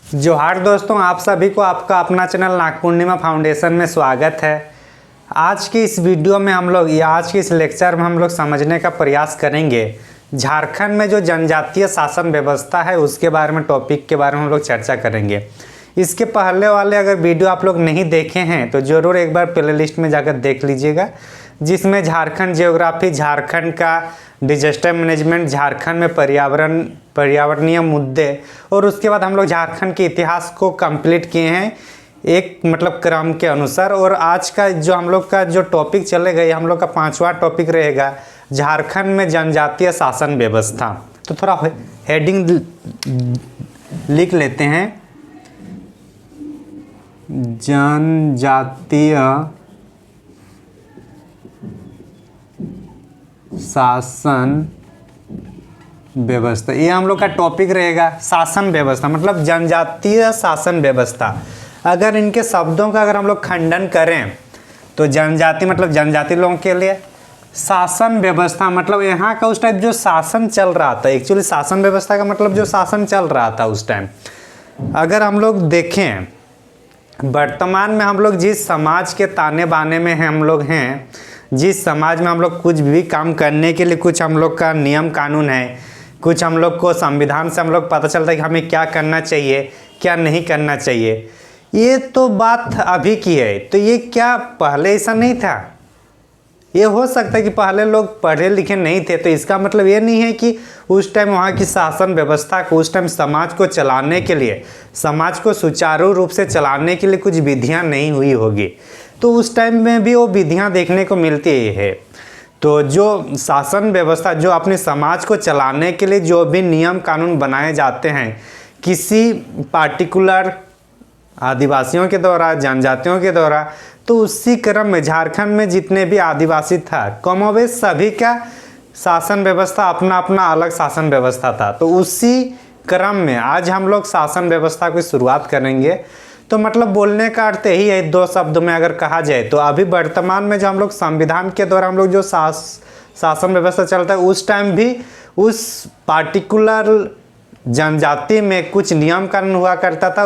जोहार दोस्तों, आप सभी को आपका अपना चैनल नागपूर्णिमा फाउंडेशन में स्वागत है। आज की इस वीडियो में हम लोग या आज की इस लेक्चर में हम लोग समझने का प्रयास करेंगे झारखंड में जो जनजातीय शासन व्यवस्था है उसके बारे में, टॉपिक के बारे में हम लोग चर्चा करेंगे। इसके पहले वाले अगर वीडियो आप लोग नहीं देखे हैं तो ज़रूर एक बार प्लेलिस्ट में जाकर देख लीजिएगा, जिसमें झारखंड ज्योग्राफी, झारखंड का डिजास्टर मैनेजमेंट, झारखंड में पर्यावरणीय मुद्दे और उसके बाद हम लोग झारखंड के इतिहास को कंप्लीट किए हैं एक क्रम के अनुसार। और आज का जो हम लोग का जो टॉपिक चलेगा ये हम लोग का 5वां टॉपिक रहेगा, झारखंड में जनजातीय शासन व्यवस्था। तो थोड़ा हेडिंग लिख लेते हैं, जनजातीय शासन व्यवस्था, ये हम लोग का टॉपिक रहेगा। शासन व्यवस्था मतलब जनजातीय शासन व्यवस्था। अगर इनके शब्दों का अगर हम लोग खंडन करें तो जनजाति मतलब जनजाति लोगों के लिए, शासन व्यवस्था मतलब यहाँ का उस टाइम जो शासन चल रहा था, एक्चुअली शासन व्यवस्था का मतलब जो शासन चल रहा था उस टाइम। अगर हम लोग देखें वर्तमान में हम लोग जिस समाज के ताने बाने में हम लोग हैं, जिस समाज में हम लोग कुछ भी काम करने के लिए कुछ हम लोग का नियम कानून है, कुछ हम लोग को संविधान से हम लोग पता चलता है कि हमें क्या करना चाहिए क्या नहीं करना चाहिए। ये तो बात अभी की है, तो ये क्या पहले ऐसा नहीं था? ये हो सकता है कि पहले लोग पढ़े लिखे नहीं थे, तो इसका मतलब ये नहीं है कि उस टाइम वहाँ की शासन व्यवस्था को, उस टाइम समाज को चलाने के लिए, समाज को सुचारू रूप से चलाने के लिए कुछ विधियाँ नहीं हुई होगी। तो उस टाइम में भी वो विधियाँ देखने को मिलती है। तो जो शासन व्यवस्था, जो अपने समाज को चलाने के लिए जो भी नियम कानून बनाए जाते हैं किसी पार्टिकुलर आदिवासियों के द्वारा, जनजातियों के द्वारा, तो उसी क्रम में झारखंड में जितने भी आदिवासी था कमोबेश सभी का शासन व्यवस्था अपना अपना अलग शासन व्यवस्था था। तो उसी क्रम में आज हम लोग शासन व्यवस्था की शुरुआत करेंगे। तो मतलब बोलने का अर्थ यही है, दो शब्दों में अगर कहा जाए तो अभी वर्तमान में जो हम लोग संविधान के द्वारा हम लोग जो शासन व्यवस्था चलता है, उस टाइम भी उस पार्टिकुलर जनजाति में कुछ नियम कानून हुआ करता था।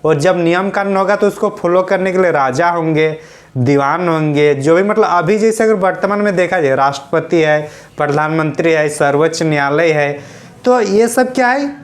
और जब नियम कानून होगा तो उसको फॉलो करने के लिए राजा होंगे, दीवान होंगे, जो भी मतलब अभी जैसे अगर वर्तमान में देखा जाए राष्ट्रपति है, प्रधानमंत्री है, सर्वोच्च न्यायालय है, तो ये सब क्या है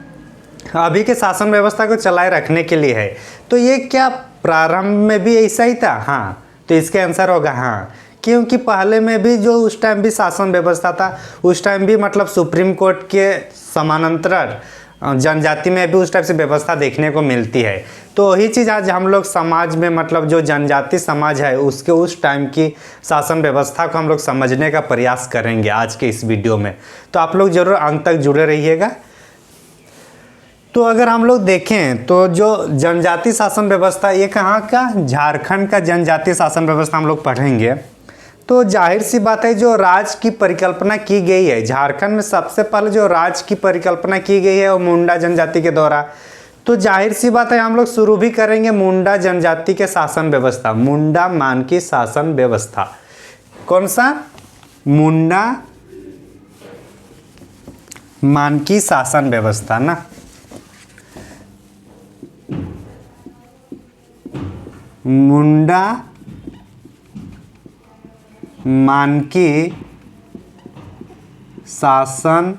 अभी के शासन व्यवस्था को चलाए रखने के लिए है। तो ये क्या प्रारंभ में भी ऐसा ही था? हाँ, तो इसका आंसर होगा हाँ, क्योंकि पहले में भी जो उस टाइम भी शासन व्यवस्था था, उस टाइम भी मतलब सुप्रीम कोर्ट के समानांतर जनजाति में भी उस टाइप से व्यवस्था देखने को मिलती है। तो वही चीज़ आज हम लोग समाज में मतलब जो जनजाति समाज है उसके उस टाइम की शासन व्यवस्था को हम लोग समझने का प्रयास करेंगे आज के इस वीडियो में। तो आप लोग जरूर अंत तक जुड़े रहिएगा। तो अगर हम लोग देखें तो जो जनजाति शासन व्यवस्था, ये कहाँ का, झारखंड का जनजातीय शासन व्यवस्था हम लोग पढ़ेंगे। तो जाहिर सी बात है जो राज्य की परिकल्पना की गई है झारखंड में, सबसे पहले जो राज्य की परिकल्पना की गई है वो मुंडा जनजाति के द्वारा। तो जाहिर सी बात है हम लोग शुरू भी करेंगे मुंडा जनजाति के शासन व्यवस्था, मुंडा मानकी शासन व्यवस्था। कौन सा? मुंडा मानकी शासन व्यवस्था ना। मुंडा मानकी शासन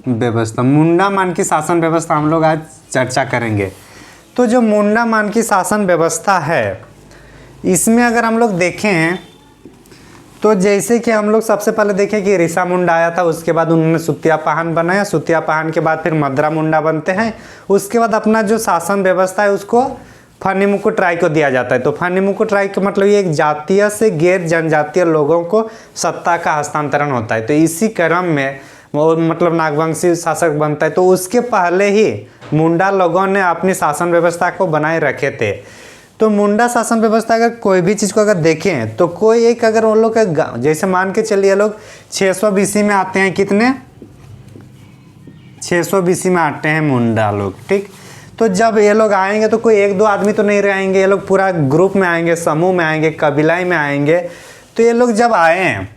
व्यवस्था, मुंडा मानकी शासन व्यवस्था हम लोग आज चर्चा करेंगे। तो जो मुंडा मानकी शासन व्यवस्था है, इसमें अगर हम लोग देखें तो जैसे कि हम लोग सबसे पहले देखें कि ऋषा मुंडा आया था, उसके बाद उन्होंने सुतिया पाहन बनाया, सुतिया पाहन के बाद फिर मद्रा मुंडा बनते हैं, उसके बाद अपना जो शासन व्यवस्था है उसको फनी मुकुट राय को दिया जाता है। तो फनी मुकुट राय का मतलब ये एक जातीय से गैर जनजातीय लोगों को सत्ता का हस्तांतरण होता है। तो इसी क्रम में वो मतलब नागवंशी शासक बनता है। तो उसके पहले ही मुंडा लोगों ने अपनी शासन व्यवस्था को बनाए रखे थे। तो मुंडा शासन व्यवस्था अगर कोई भी चीज़ को अगर देखें तो कोई एक अगर उन लोग का जैसे मान के चलिए लोग 600 BC में आते हैं, कितने 600 BC में आते हैं मुंडा लोग, ठीक। तो जब ये लोग आएंगे तो कोई एक दो आदमी तो नहीं रहेंगे, ये लोग पूरा ग्रुप में आएंगे, समूह में आएंगे, कबीलाई में आएंगे। तो ये लोग जब आए हैं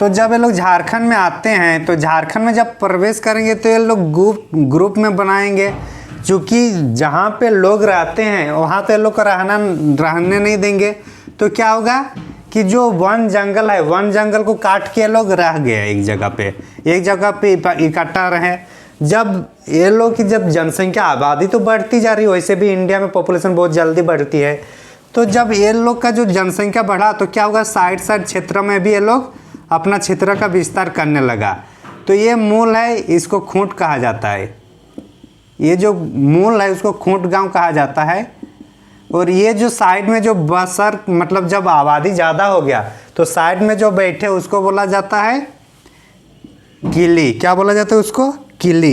तो जब ये लोग झारखंड में आते हैं तो झारखंड में जब प्रवेश करेंगे तो ये लोग ग्रुप में बनाएंगे, क्योंकि जहाँ पे लोग रहते हैं वहाँ तो ये लोग को रहने नहीं देंगे। तो क्या होगा कि जो वन जंगल है, वन जंगल को काट के लोग रह गए एक जगह पे इकट्ठा रहे। जब ये लोग की जब जनसंख्या आबादी तो बढ़ती जा रही है, वैसे भी इंडिया में पॉपुलेशन बहुत जल्दी बढ़ती है, तो जब ये लोग का जो जनसंख्या बढ़ा तो क्या होगा, साइड क्षेत्र में भी ये लोग अपना क्षेत्र का विस्तार करने लगा। तो ये मूल है, इसको खूंट कहा जाता है। ये जो मूल है उसको खूंट गांव कहा जाता है। और ये जो साइड में जो बसर मतलब जब आबादी ज़्यादा हो गया तो साइड में जो बैठे उसको बोला जाता है किली। क्या बोला जाता है उसको? किली।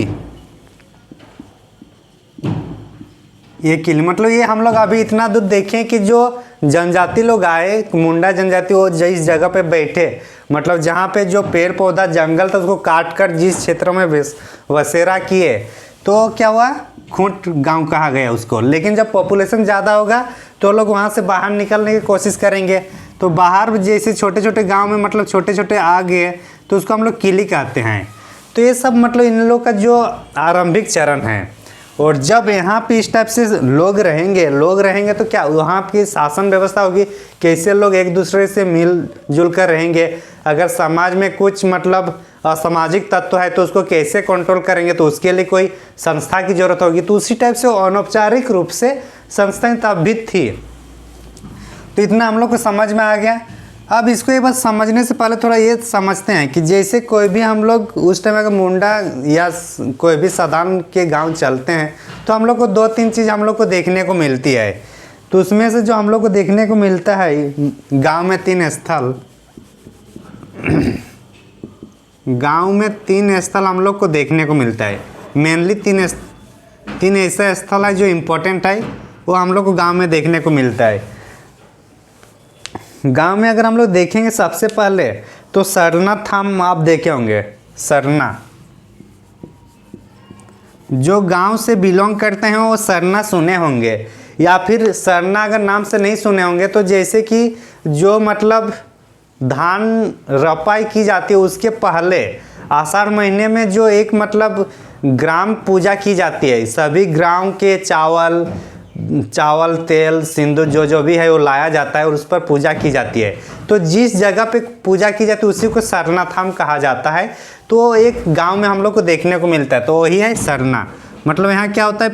ये किली मतलब ये हम लोग अभी इतना दूर देखें कि जो जनजाति लोग आए, मुंडा जनजाति, वो जिस जगह पे बैठे मतलब जहाँ पे जो पेड़ पौधा जंगल था उसको काट कर जिस क्षेत्र में बसेरा किए तो क्या हुआ, खूंट गांव कहा गया उसको। लेकिन जब पॉपुलेशन ज़्यादा होगा तो लोग वहाँ से बाहर निकलने की कोशिश करेंगे, तो बाहर जैसे छोटे छोटे गांव में मतलब छोटे छोटे आ गए तो उसको हम लोग किली कहते हैं। तो ये सब मतलब इन लोग का जो आरंभिक चरण है। और जब यहाँ पे इस टाइप से लोग रहेंगे तो क्या वहाँ की शासन व्यवस्था होगी, कैसे लोग एक दूसरे से मिलजुल कर रहेंगे। अगर समाज में कुछ मतलब असामाजिक तत्व है तो उसको कैसे कंट्रोल करेंगे, तो उसके लिए कोई संस्था की जरूरत होगी। तो उसी टाइप से अनौपचारिक रूप से संस्थाएं तब भी थी। तो इतना हम लोग को समझ में आ गया। अब इसको ये बस समझने से पहले थोड़ा ये समझते हैं कि जैसे कोई भी हम लोग उस टाइम अगर मुंडा या कोई भी साधारण के गांव चलते हैं तो हम लोग को 2-3 चीज़ हम लोग को देखने को मिलती है। तो उसमें से जो हम लोग को देखने को मिलता है, गांव में 3 स्थल गांव में 3 स्थल हम लोग को देखने को मिलता है। मेनली 3 ऐसा स्थल है जो इम्पोर्टेंट है, वो हम लोग को गांव में देखने को मिलता है। गांव में अगर हम लोग देखेंगे सबसे पहले तो सरना थाम आप देखे होंगे। सरना जो गांव से बिलोंग करते हैं वो सरना सुने होंगे, या फिर सरना अगर नाम से नहीं सुने होंगे तो जैसे कि जो मतलब धान रोपाई की जाती है उसके पहले आषाढ़ महीने में जो एक मतलब ग्राम पूजा की जाती है। सभी ग्राम के चावल तेल सिंदूर जो भी है वो लाया जाता है और उस पर पूजा की जाती है। तो जिस जगह पे पूजा की जाती है उसी को सरनाथाम कहा जाता है। तो एक गांव में हम लोग को देखने को मिलता है, तो वही है सरना। मतलब यहाँ क्या होता है,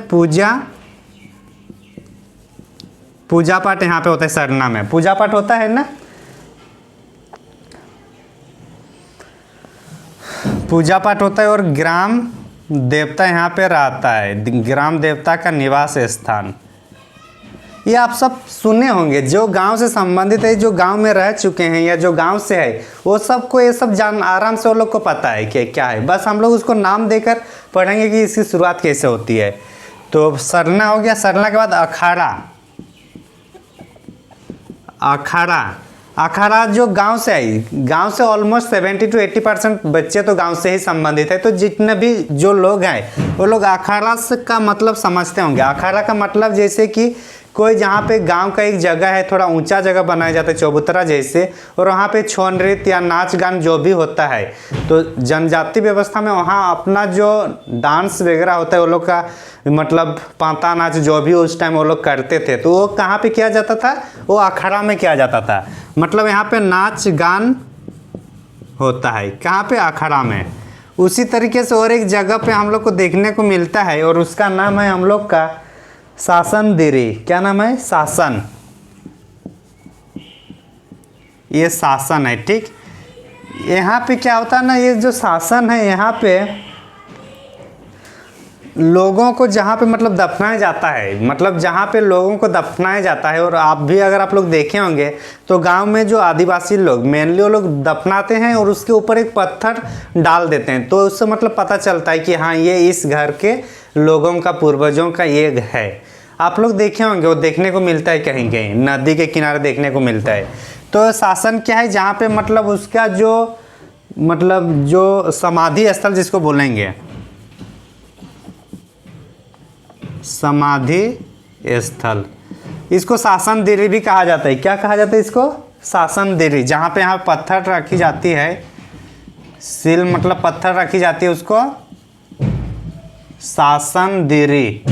पूजा पाठ यहाँ पे होता है। सरना में पूजा पाठ होता है ना, पूजा पाठ होता है। और ग्राम देवता यहाँ पे रहता है, ग्राम देवता का निवास स्थान। ये आप सब सुने होंगे, जो गांव से संबंधित है, जो गांव में रह चुके हैं या जो गांव से है वो सबको ये सब जान आराम से वो लोग को पता है कि क्या है। बस हम लोग उसको नाम देकर पढ़ेंगे कि इसकी शुरुआत कैसे होती है। तो सरना हो गया। सरना के बाद अखाड़ा जो गांव से आई, गांव से ऑलमोस्ट 70 to 80% बच्चे तो गांव से ही संबंधित है। तो जितने भी जो लोग हैं वो लोग अखाड़ा का मतलब समझते होंगे। अखाड़ा का मतलब जैसे कि कोई जहाँ पे गांव का एक जगह है, थोड़ा ऊंचा जगह बनाया जाता है चौबूतरा जैसे, और वहाँ पे छौ नृत्य या नाच गान जो भी होता है, तो जनजाति व्यवस्था में वहाँ अपना जो डांस वगैरह होता है वो लोग का मतलब पांता नाच जो भी उस टाइम वो लोग करते थे, तो वो कहाँ पे किया जाता था, वो अखाड़ा में किया जाता था। मतलब यहाँ पे नाच गान होता है, कहाँ पे, अखाड़ा में। उसी तरीके से और एक जगह पे हम लोग को देखने को मिलता है और उसका नाम है हम लोग का शासन देरी। क्या नाम है? शासन। ये शासन है, ठीक। यहाँ पे क्या होता है ना, ये जो शासन है यहाँ पे लोगों को जहाँ पे मतलब दफनाया जाता है, मतलब जहाँ पे लोगों को दफनाया जाता है। और आप भी अगर आप लोग देखे होंगे तो गांव में जो आदिवासी लोग मेनली वो लोग दफनाते हैं और उसके ऊपर एक पत्थर डाल देते हैं, तो उससे मतलब पता चलता है कि हाँ ये इस घर के लोगों का, पूर्वजों का ये है। आप लोग देखे होंगे, वो देखने को मिलता है कहीं कहीं नदी के किनारे देखने को मिलता है। तो शासन क्या है, जहाँ पे मतलब उसका जो समाधि स्थल जिसको बोलेंगे, समाधि स्थल, इसको शासन देरी भी कहा जाता है। क्या कहा जाता है इसको? शासन देरी। जहाँ पे यहाँ पत्थर रखी जाती है सील मतलब पत्थर रखी जाती है उसको शासन दिरी।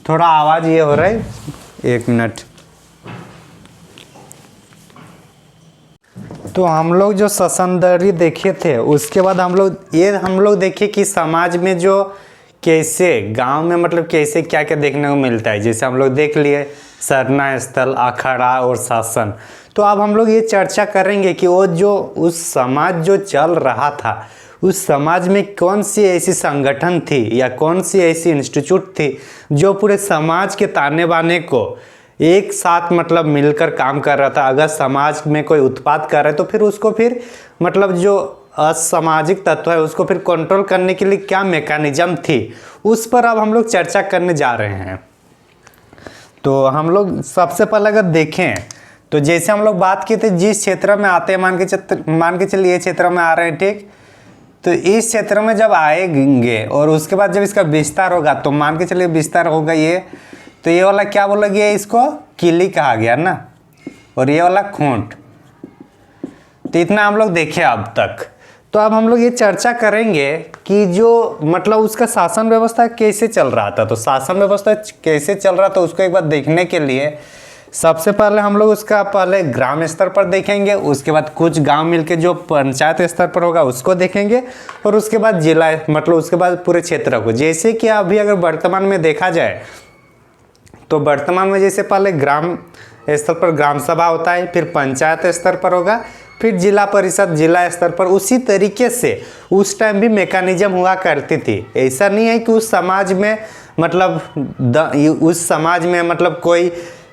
थोड़ा आवाज ये हो रहा है, 1 मिनट। तो हम लोग जो शासनदरी देखे थे उसके बाद हम लोग देखे कि समाज में जो कैसे गांव में मतलब कैसे क्या क्या देखने को मिलता है। जैसे हम लोग देख लिए सरना स्थल, अखाड़ा और शासन। तो अब हम लोग ये चर्चा करेंगे कि वो जो उस समाज जो चल रहा था उस समाज में कौन सी ऐसी संगठन थी या कौन सी ऐसी इंस्टीट्यूट थी जो पूरे समाज के ताने बाने को एक साथ मतलब मिलकर काम कर रहा था। अगर समाज में कोई उत्पात कर रहा है तो फिर उसको फिर मतलब जो असामाजिक तत्व है उसको फिर कंट्रोल करने के लिए क्या मैकेनिज्म थी, उस पर अब हम लोग चर्चा करने जा रहे हैं। तो हम लोग सबसे पहले अगर देखें तो जैसे हम लोग बात किए थे जिस क्षेत्र में आते हैं, मान के चलिए क्षेत्र में आ रहे हैं, ठीक। तो इस क्षेत्र में जब आएंगे और उसके बाद जब इसका विस्तार होगा तो मान के चलिए विस्तार होगा ये, तो ये वाला क्या बोलोगे, इसको किली कहा गया ना, और ये वाला खूंट। तो इतना हम लोग देखे अब तक। तो अब हम लोग ये चर्चा करेंगे कि जो मतलब उसका शासन व्यवस्था कैसे चल रहा था। तो शासन व्यवस्था कैसे चल रहा था उसको एक बार देखने के लिए सबसे पहले हम लोग उसका पहले ग्राम स्तर पर देखेंगे, उसके बाद कुछ गांव मिलके जो पंचायत स्तर पर होगा उसको देखेंगे, और उसके बाद जिला मतलब उसके बाद पूरे क्षेत्र को। जैसे कि अभी अगर वर्तमान में देखा जाए तो वर्तमान में जैसे पहले ग्राम स्तर पर ग्राम सभा होता है, फिर पंचायत स्तर पर होगा, फिर जिला परिषद जिला स्तर पर। उसी तरीके से उस टाइम भी मैकेनिज्म हुआ करती थी। ऐसा नहीं है कि उस समाज में मतलब कोई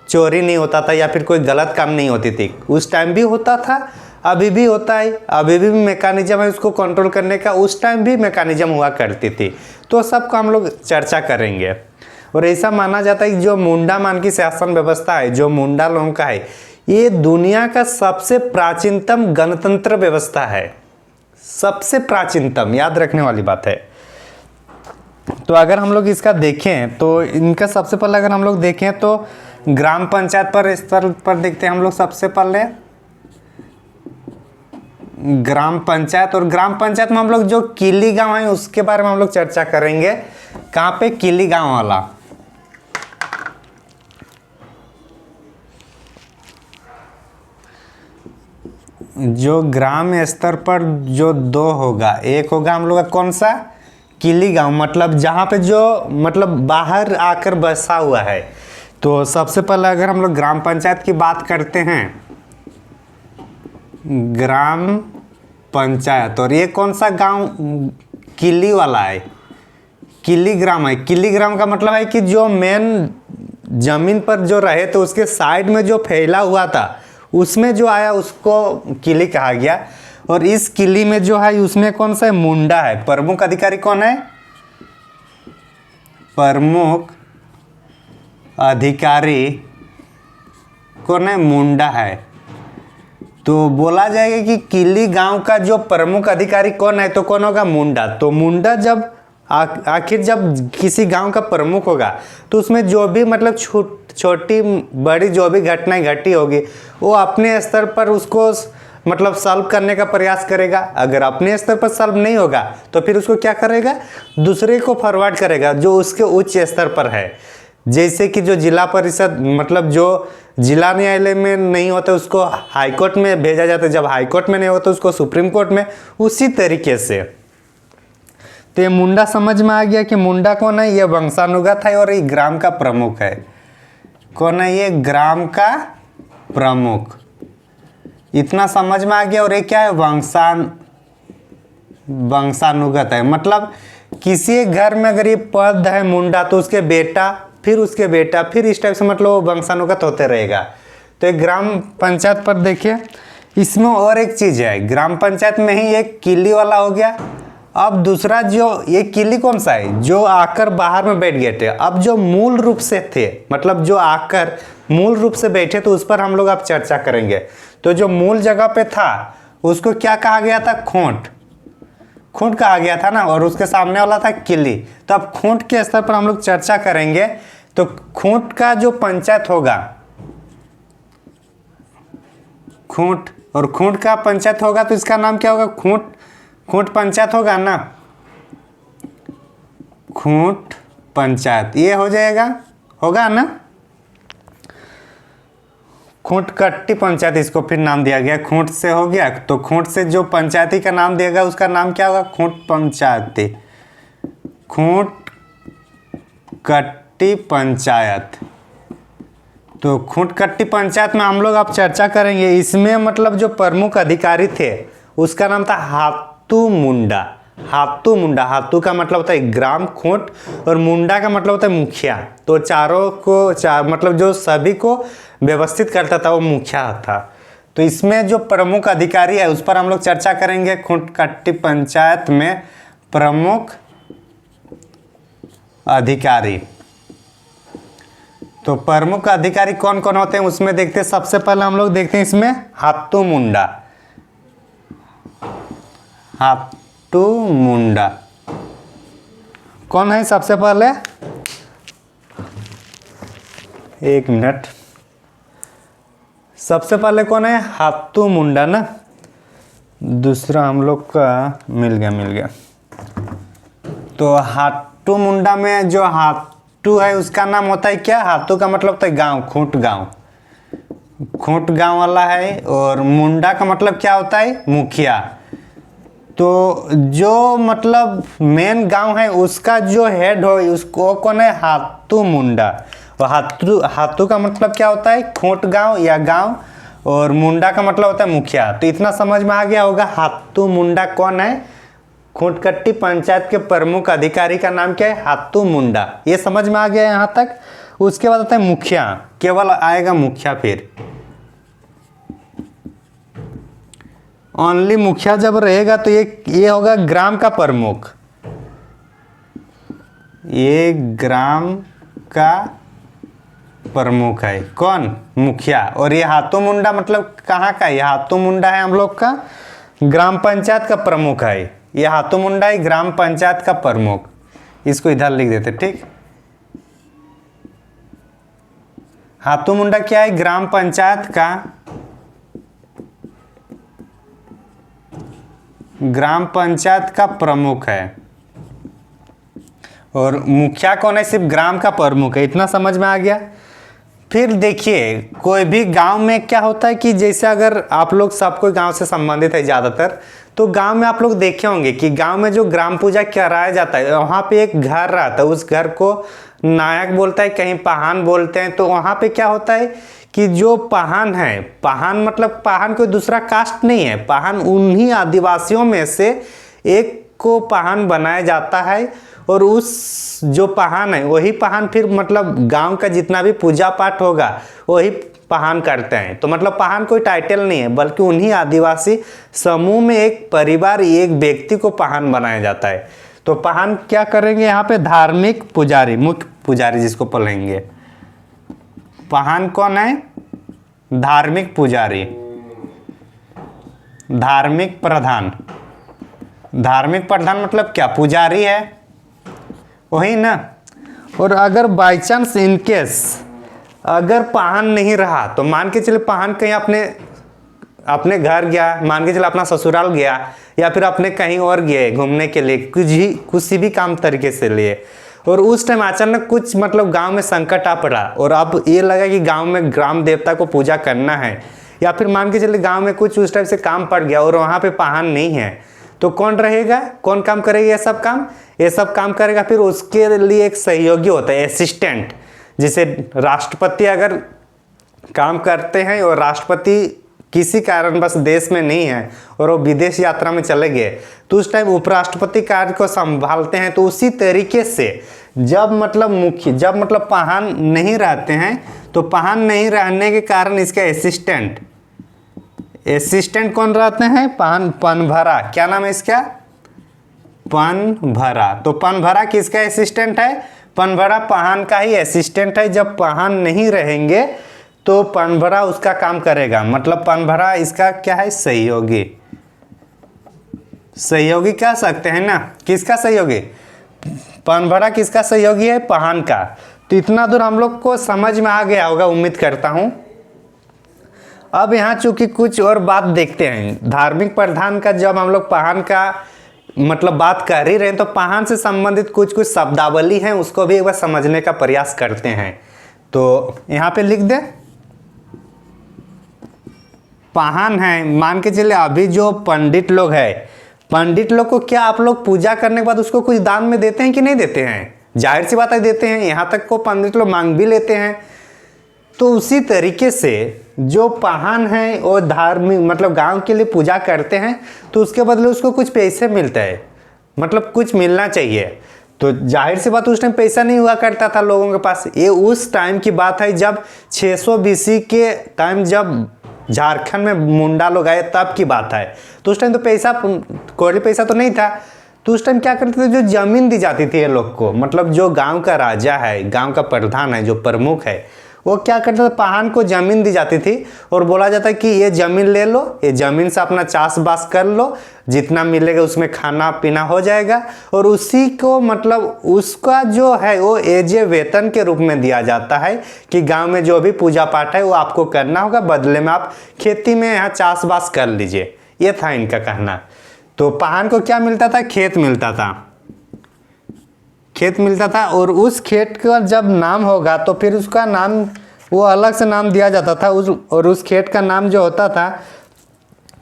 चोरी नहीं होता था या फिर कोई गलत काम नहीं होती थी। उस टाइम भी होता था, अभी भी होता है, अभी भी मैकेनिज्म है उसको कंट्रोल करने का। उस टाइम भी मैकेनिज्म हुआ करती थी। तो सबका हम लोग चर्चा करेंगे। और ऐसा माना जाता है कि जो मुंडा मान की शासन व्यवस्था है, जो मुंडा लोगों का है, ये दुनिया का सबसे प्राचीनतम गणतंत्र व्यवस्था है। सबसे प्राचीनतम, याद रखने वाली बात है। तो अगर हम लोग इसका देखें तो इनका सबसे पहले अगर हम लोग देखें तो ग्राम पंचायत पर स्तर पर देखते हैं हम लोग। सबसे पहले ग्राम पंचायत, और ग्राम पंचायत में हम लोग जो किली गांव है उसके बारे में हम लोग चर्चा करेंगे। कहाँ पे, किली गांव वाला। जो ग्राम स्तर पर जो 2 होगा, एक होगा हम लोग का कौन सा, किली गांव, मतलब जहाँ पे जो मतलब बाहर आकर बसा हुआ है। तो सबसे पहले अगर हम लोग ग्राम पंचायत की बात करते हैं, ग्राम पंचायत, और ये कौन सा गांव, किली वाला है, किली ग्राम है। किली ग्राम का मतलब है कि जो मेन जमीन पर जो रहे तो उसके साइड में जो फैला हुआ था उसमें जो आया उसको किली कहा गया। और इस किली में जो है उसमें कौन सा है, मुंडा है। प्रमुख अधिकारी कौन है, प्रमुख अधिकारी कौन है, मुंडा है। तो बोला जाएगा कि किली गांव का जो प्रमुख अधिकारी कौन है, तो कौन होगा, मुंडा। तो मुंडा जब आखिर जब किसी गांव का प्रमुख होगा तो उसमें जो भी मतलब छोटी बड़ी जो भी घटनाएं घटी होगी वो अपने स्तर पर उसको मतलब सॉल्व करने का प्रयास करेगा। अगर अपने स्तर पर सॉल्व नहीं होगा तो फिर उसको क्या करेगा, दूसरे को फॉरवर्ड करेगा जो उसके उच्च स्तर पर है। जैसे कि जो जिला परिषद मतलब जो जिला न्यायालय में नहीं होता उसको हाईकोर्ट में भेजा जाता है, जब हाईकोर्ट में नहीं होता उसको सुप्रीम कोर्ट में। उसी तरीके से तो ये मुंडा समझ में आ गया कि मुंडा कौन है, ये वंशानुगत है और ये ग्राम का प्रमुख है। कौन है, ये ग्राम का प्रमुख। इतना समझ में आ गया। और ये क्या है, वंशानुगत है। मतलब किसी घर में अगर ये पद है मुंडा तो उसके बेटा, फिर उसके बेटा, फिर इस टाइप से मतलब वो वंशानुगत होते रहेगा। तो एक ग्राम पंचायत पर देखिए, इसमें और एक चीज है, ग्राम पंचायत में ही एक किली वाला हो गया। अब दूसरा जो ये किली कौन सा है, जो आकर बाहर में बैठ गए थे। अब जो मूल रूप से थे मतलब जो आकर मूल रूप से बैठे तो उस पर हम लोग अब चर्चा करेंगे। तो जो मूल जगह पे था उसको क्या कहा गया था, खूंट। खूंट कहा गया था ना, और उसके सामने वाला था किली। तो अब खूंट के स्तर पर हम लोग चर्चा करेंगे। तो खूंट का जो पंचायत होगा, खूंट और खूंट का पंचायत होगा तो इसका नाम क्या होगा? खूंट पंचायत होगा ना, खूंट पंचायत ये हो जाएगा, होगा ना। खूंट कट्टी पंचायत इसको फिर नाम दिया गया, खूंट से हो गया तो खूंट से जो पंचायती का नाम दिया गया उसका नाम क्या होगा? खूंट पंचायती, खूंट कट्टी पंचायत। तो खूंट कट्टी पंचायत में हम लोग अब चर्चा करेंगे। इसमें मतलब जो प्रमुख अधिकारी थे उसका नाम था हातू मुंडा। हातू मुंडा, हातू का मतलब होता है ग्राम, खूंट, और मुंडा का मतलब होता है मुखिया। तो चारों को मतलब जो सभी को व्यवस्थित करता था वो मुखिया था। तो इसमें जो प्रमुख अधिकारी है उस पर हम लोग चर्चा करेंगे। खूंट कट्टी पंचायत में प्रमुख अधिकारी, तो प्रमुख अधिकारी कौन कौन होते हैं उसमें देखते हैं। सबसे पहले हम लोग देखते हैं इसमें हातू मुंडा। हातू मुंडा कौन है सबसे पहले? एक मिनट, सबसे पहले कौन है? हातू मुंडा ना। दूसरा हम लोग का मिल गया। तो हातू मुंडा में जो हातू है उसका नाम होता है क्या? हातू का मतलब होता है गांव, खूंट गांव, खूंट गांव वाला है। और मुंडा का मतलब क्या होता है? मुखिया। तो जो मतलब मेन गांव है उसका जो हेड हो उसको कौन है? हातू मुंडा। और हातू का मतलब क्या होता है? खूंट गांव या गांव, और मुंडा का मतलब होता है मुखिया। तो इतना समझ में आ गया होगा हातू मुंडा कौन है। खूंट कट्टी पंचायत के प्रमुख अधिकारी का नाम क्या है? हातू मुंडा। ये समझ में आ गया यहाँ तक। उसके बाद आता है मुखिया, केवल आएगा मुखिया, फिर ओनली मुखिया जब रहेगा तो ये होगा ग्राम का प्रमुख। ये ग्राम का प्रमुख है कौन? मुखिया। और ये हातू मुंडा मतलब कहाँ का? ये हातू मुंडा है हम लोग का ग्राम पंचायत का प्रमुख है। ये हातू मुंडा है ग्राम पंचायत का प्रमुख। इसको इधर लिख देते, ठीक। हातू मुंडा क्या है? ग्राम पंचायत का, ग्राम पंचायत का प्रमुख है। और मुखिया कौन है? सिर्फ ग्राम का प्रमुख है। इतना समझ में आ गया। फिर देखिए कोई भी गांव में क्या होता है कि जैसे अगर आप लोग सब कोई गांव से संबंधित है ज़्यादातर, तो गांव में आप लोग देखे होंगे कि गांव में जो ग्राम पूजा कराया जाता है वहाँ पे एक घर रहता है, उस घर को नायक बोलता है, कहीं पहान बोलते हैं। तो वहाँ पे क्या होता है कि जो पहान है, पहान मतलब पहान कोई दूसरा कास्ट नहीं है, पहान उन्हीं आदिवासियों में से एक को पहान बनाया जाता है। और उस जो पहान है वही पहान फिर मतलब गांव का जितना भी पूजा पाठ होगा वही पहान करते हैं। तो मतलब पहान कोई टाइटल नहीं है, बल्कि उन्हीं आदिवासी समूह में एक परिवार, एक व्यक्ति को पहान बनाया जाता है। तो पहान क्या करेंगे यहाँ पे? धार्मिक पुजारी, मुख्य पुजारी जिसको बोलेंगे। पहान कौन है? धार्मिक पुजारी, धार्मिक प्रधान। धार्मिक प्रधान मतलब क्या? पुजारी है, वही ना। और अगर बाई चांस इनकेस अगर पहान नहीं रहा तो मान के चले पहान कहीं अपने घर गया, मान के चले अपना ससुराल गया, या फिर अपने कहीं और गए घूमने के लिए, किसी भी काम तरीके से लिए, और उस टाइम अचानक कुछ मतलब गांव में संकट आ पड़ा और अब ये लगा कि गांव में ग्राम देवता को पूजा करना है, या फिर मान के चले गांव में कुछ उस टाइप से काम पड़ गया और वहाँ पे पहान नहीं है, तो कौन रहेगा? कौन काम करेगा ये सब काम? ये सब काम करेगा फिर उसके लिए एक सहयोगी होता है, असिस्टेंट। जैसे राष्ट्रपति अगर काम करते हैं और राष्ट्रपति किसी कारणवश देश में नहीं है और वो विदेश यात्रा में चले गए, तो उस टाइम उपराष्ट्रपति कार्य को संभालते हैं। तो उसी तरीके से जब मतलब पहान नहीं रहते हैं, तो पहान नहीं रहने के कारण इसका असिस्टेंट कौन रहते हैं? पनभरा। क्या नाम है इसका? पनभरा। तो पनभरा किसका असिस्टेंट है? पनभरा पहान का ही असिस्टेंट है। जब पहान नहीं रहेंगे तो पनभरा उसका काम करेगा, मतलब पनभरा इसका क्या है? सहयोगी। सहयोगी कह सकते हैं ना। किसका सहयोगी? पनभरा किसका सहयोगी है? पहान का। तो इतना दूर हम लोग को समझ में आ गया होगा, उम्मीद करता हूं। अब यहाँ चूंकि कुछ और बात देखते हैं, धार्मिक प्रधान का जब हम लोग पाहन का मतलब बात कर ही रहे हैं तो पाहन से संबंधित कुछ कुछ शब्दावली हैं उसको भी एक बार समझने का प्रयास करते हैं। तो यहाँ पे लिख दे, पाहन है, मान के चले अभी जो पंडित लोग हैं, पंडित लोग को क्या आप लोग पूजा करने के बाद उसको कुछ दान में देते हैं कि नहीं देते हैं? जाहिर सी बात है देते हैं, यहाँ तक को पंडित लोग मांग भी लेते हैं। तो उसी तरीके से जो पाहन है वो धार्मिक मतलब गांव के लिए पूजा करते हैं तो उसके बदले उसको कुछ पैसे मिलता है, मतलब कुछ मिलना चाहिए। तो जाहिर सी बात उस टाइम पैसा नहीं हुआ करता था लोगों के पास। ये उस टाइम की बात है जब 600 BC के टाइम जब झारखंड में मुंडा लोग आए तब की बात है। तो उस टाइम तो पैसा कोई पैसा तो नहीं था। तो उस टाइम क्या करते थे, जो जमीन दी जाती थी ये लोग को, मतलब जो गांव का राजा है, गांव का प्रधान है, जो प्रमुख है, वो क्या करते थे, पाहन को जमीन दी जाती थी और बोला जाता है कि ये जमीन ले लो, ये जमीन से अपना चाष बास कर लो, जितना मिलेगा उसमें खाना पीना हो जाएगा। और उसी को मतलब उसका जो है वो एज ए वेतन के रूप में दिया जाता है कि गांव में जो भी पूजा पाठ है वो आपको करना होगा, बदले में आप खेती में यहाँ चाष बास कर लीजिए। ये था इनका कहना। तो पाहन को क्या मिलता था, खेत मिलता था, खेत मिलता था। और उस खेत का जब नाम होगा तो फिर उसका नाम वो अलग से नाम दिया जाता था और उस खेत का नाम जो होता था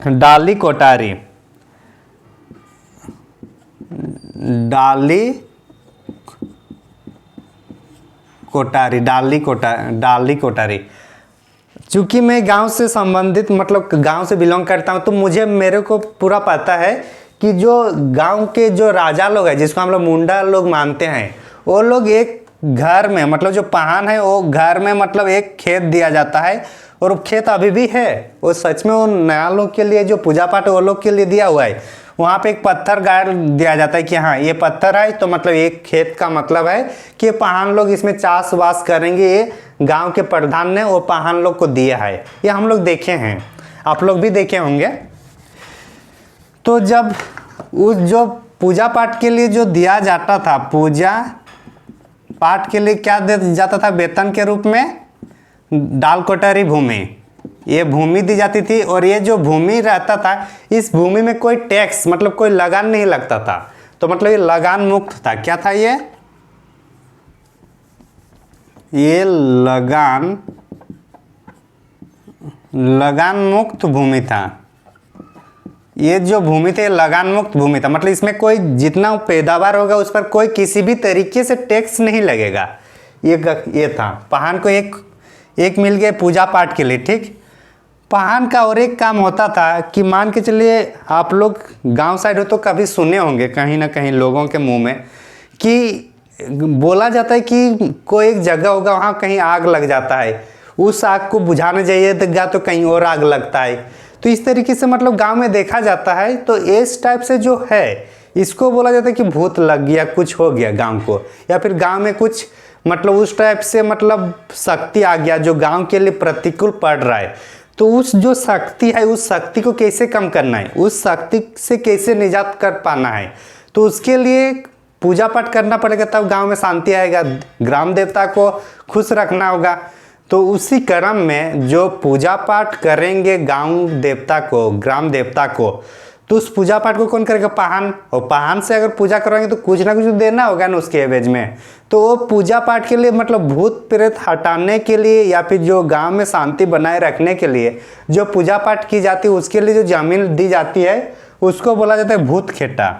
डाली कोटारी, डाली कोटारी, डाली कोटारी। चूंकि मैं गांव से संबंधित मतलब गांव से बिलोंग करता हूं तो मेरे को पूरा पता है कि जो गांव के जो राजा लोग हैं, जिसको हम लोग मुंडा लोग मानते हैं, वो लोग एक घर में मतलब जो पाहन है वो घर में मतलब एक खेत दिया जाता है। और वो खेत अभी भी है, वो सच में वो नया लोग के लिए जो पूजा पाठ है वो लोग के लिए दिया हुआ है। वहाँ पे एक पत्थर गाड़ दिया जाता है कि हाँ ये पत्थर है, तो मतलब एक खेत का मतलब है कि पाहन लोग इसमें चाष बास करेंगे। ये गांव के प्रधान ने वो पाहन लोग को दिया है, ये हम लोग देखे हैं, आप लोग भी देखे होंगे। तो जब उस जो पूजा पाठ के लिए जो दिया जाता था, पूजा पाठ के लिए क्या दिया जाता था वेतन के रूप में, डाल कोटारी भूमि, ये भूमि दी जाती थी। और ये जो भूमि रहता था, इस भूमि में कोई टैक्स मतलब कोई लगान नहीं लगता था, तो मतलब ये लगान मुक्त था। क्या था ये लगान मुक्त भूमि था। ये जो भूमि थी लगान मुक्त भूमि था, मतलब इसमें जितना पैदावार होगा उस पर कोई किसी भी तरीके से टैक्स नहीं लगेगा। ये था पाहन को एक मिल गया पूजा पाठ के लिए। ठीक, पाहन का और एक काम होता था कि मान के चलिए आप लोग गांव साइड हो तो कभी सुने होंगे कहीं ना कहीं लोगों के मुंह में कि बोला जाता है कि कोई एक जगह होगा वहाँ कहीं आग लग जाता है, उस आग को बुझाने जाइएगा तो कहीं और आग लगता है। तो इस तरीके से मतलब गांव में देखा जाता है। तो इस टाइप से जो है इसको बोला जाता है कि भूत लग गया, कुछ हो गया गांव को, या फिर गांव में कुछ मतलब उस टाइप से मतलब शक्ति आ गया जो गांव के लिए प्रतिकूल पड़ रहा है। तो उस जो शक्ति है उस शक्ति को कैसे कम करना है, उस शक्ति से कैसे निजात कर पाना है, तो उसके लिए पूजा पाठ करना पड़ेगा, तब गांव में शांति आएगा, ग्राम देवता को खुश रखना होगा। तो उसी क्रम में जो पूजा पाठ करेंगे गांव देवता को, ग्राम देवता को, तो उस पूजा पाठ को कौन करेगा, पाहन। और पाहन से अगर पूजा करवाएंगे तो कुछ ना कुछ देना होगा ना उसके एवज में। तो वो पूजा पाठ के लिए मतलब भूत प्रेत हटाने के लिए या फिर जो गांव में शांति बनाए रखने के लिए जो पूजा पाठ की जाती है उसके लिए जो जमीन दी जाती है उसको बोला जाता है भूत खेता।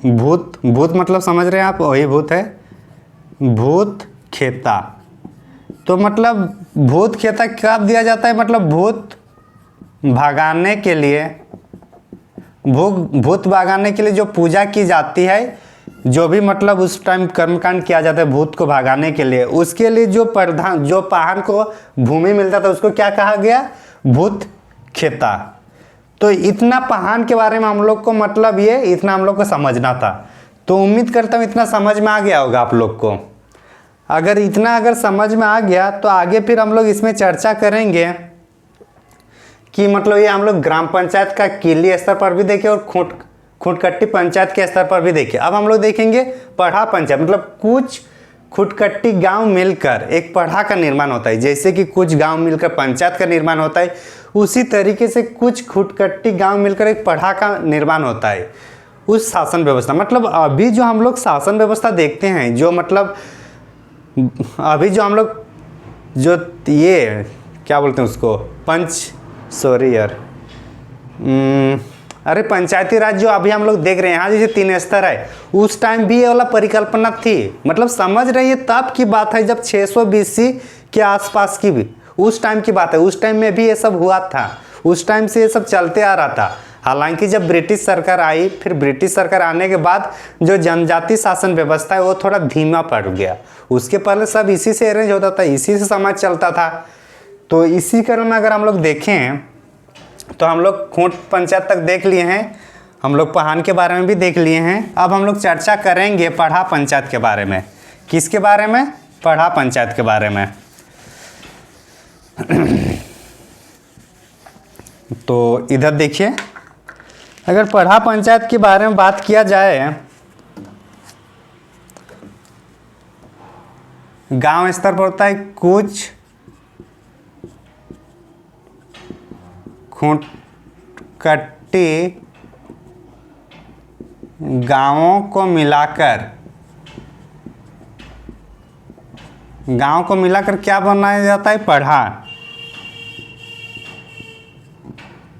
भूत मतलब समझ रहे हैं आप, वही भूत है, भूत खेता। तो मतलब भूत खेता कब दिया जाता है, मतलब भूत भगाने के लिए, भूत भगाने के लिए जो पूजा की जाती है, जो भी मतलब उस टाइम कर्मकांड किया जाता है भूत को भगाने के लिए, उसके लिए जो प्रधान जो पाहन को भूमि मिलता था उसको क्या कहा गया, भूत खेता। तो इतना पाहन के बारे में हम लोग को मतलब ये इतना हम लोग को समझना था। तो उम्मीद करता हूँ इतना समझ में आ गया होगा आप लोग को। अगर समझ में आ गया तो आगे फिर हम लोग इसमें चर्चा करेंगे कि मतलब ये हम लोग ग्राम पंचायत का किली स्तर पर भी देखें और खूंटकट्टी पंचायत के स्तर पर भी देखें। अब हम लोग देखेंगे पढ़ा पंचायत, मतलब कुछ खुटकट्टी गांव मिलकर एक पढ़ा का निर्माण होता है। जैसे कि कुछ गांव मिलकर पंचायत का निर्माण होता है, उसी तरीके से कुछ खुटकट्टी गांव मिलकर एक पढ़ा का निर्माण होता है उस शासन व्यवस्था। मतलब अभी जो हम लोग शासन व्यवस्था देखते हैं, जो मतलब अभी जो हम लोग जो ये क्या बोलते हैं उसको पंचायती राज जो अभी हम लोग देख रहे हैं, यहाँ जैसे 3 स्तर है, उस टाइम भी ये वाला परिकल्पना थी। मतलब समझ रहे हैं, तब की बात है जब 600 BC के आसपास की भी उस टाइम की बात है। उस टाइम में भी ये सब हुआ था, उस टाइम से ये सब चलते आ रहा था। हालांकि जब ब्रिटिश सरकार आई, फिर ब्रिटिश सरकार आने के बाद जो जनजाति शासन व्यवस्था है वो थोड़ा धीमा पड़ गया। उसके पहले सब इसी से अरेंज होता था, इसी से समाज चलता था। तो इसी क्रम में अगर हम लोग देखें तो हम लोग खूंट पंचायत तक देख लिए हैं, हम लोग पहान के बारे में भी देख लिए हैं। अब हम लोग चर्चा करेंगे पढ़ा पंचायत के बारे में। किसके बारे में? पढ़ा पंचायत के बारे में। तो इधर देखिए, अगर पढ़ा पंचायत के बारे में बात किया जाए, गांव स्तर पर होता है कुछ खुटकट्टी गांवों को मिलाकर क्या बनाया जाता है?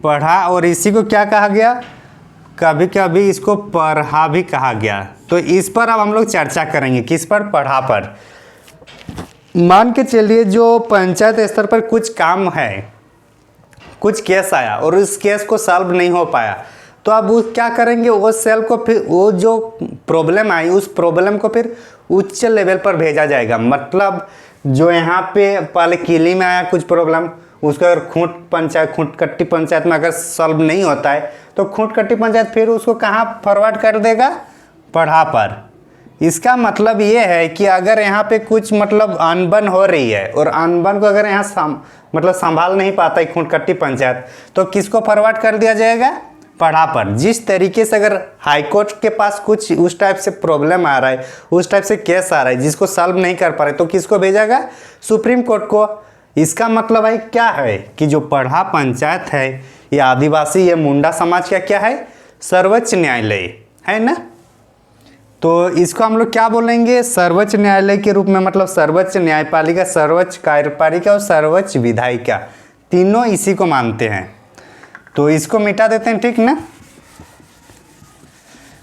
पढ़ा। और इसी को क्या कहा गया? कभी कभी इसको पढ़ा भी कहा गया। तो इस पर अब हम लोग चर्चा करेंगे। किस पर? पढ़ा पर। मान के चलिए जो पंचायत स्तर पर कुछ काम है, कुछ केस आया और उस केस को सॉल्व नहीं हो पाया, तो अब वो क्या करेंगे? वो सेल को फिर वो जो प्रॉब्लम आई, उस प्रॉब्लम को फिर उच्च लेवल पर भेजा जाएगा। मतलब जो यहाँ पे पहले किली में आया कुछ प्रॉब्लम, उसको अगर खुटकट्टी पंचायत में अगर सॉल्व नहीं होता है, तो खुटकट्टी पंचायत फिर उसको कहाँ फॉरवर्ड कर देगा? पढ़ा पर। इसका मतलब ये है कि अगर यहाँ पे कुछ मतलब अनबन हो रही है और अनबन को अगर यहाँ संभाल नहीं पाता है खुटकट्टी पंचायत, तो किसको फॉरवर्ड कर दिया जाएगा? पढ़ा पर। जिस तरीके से अगर हाई कोर्ट के पास कुछ उस टाइप से प्रॉब्लम आ रहा है, उस टाइप से केस आ रहा है जिसको सॉल्व नहीं कर पा रहे, तो किसको भेजागा? सुप्रीम कोर्ट को। इसका मतलब है क्या है कि जो पढ़ा पंचायत है, ये आदिवासी, ये मुंडा समाज का क्या है? सर्वोच्च न्यायालय है ना। तो इसको हम लोग क्या बोलेंगे? सर्वोच्च न्यायालय के रूप में। मतलब सर्वोच्च न्यायपालिका, सर्वोच्च कार्यपालिका और सर्वोच्च विधायिका, तीनों इसी को मानते हैं। तो इसको मिटा देते हैं, ठीक ना?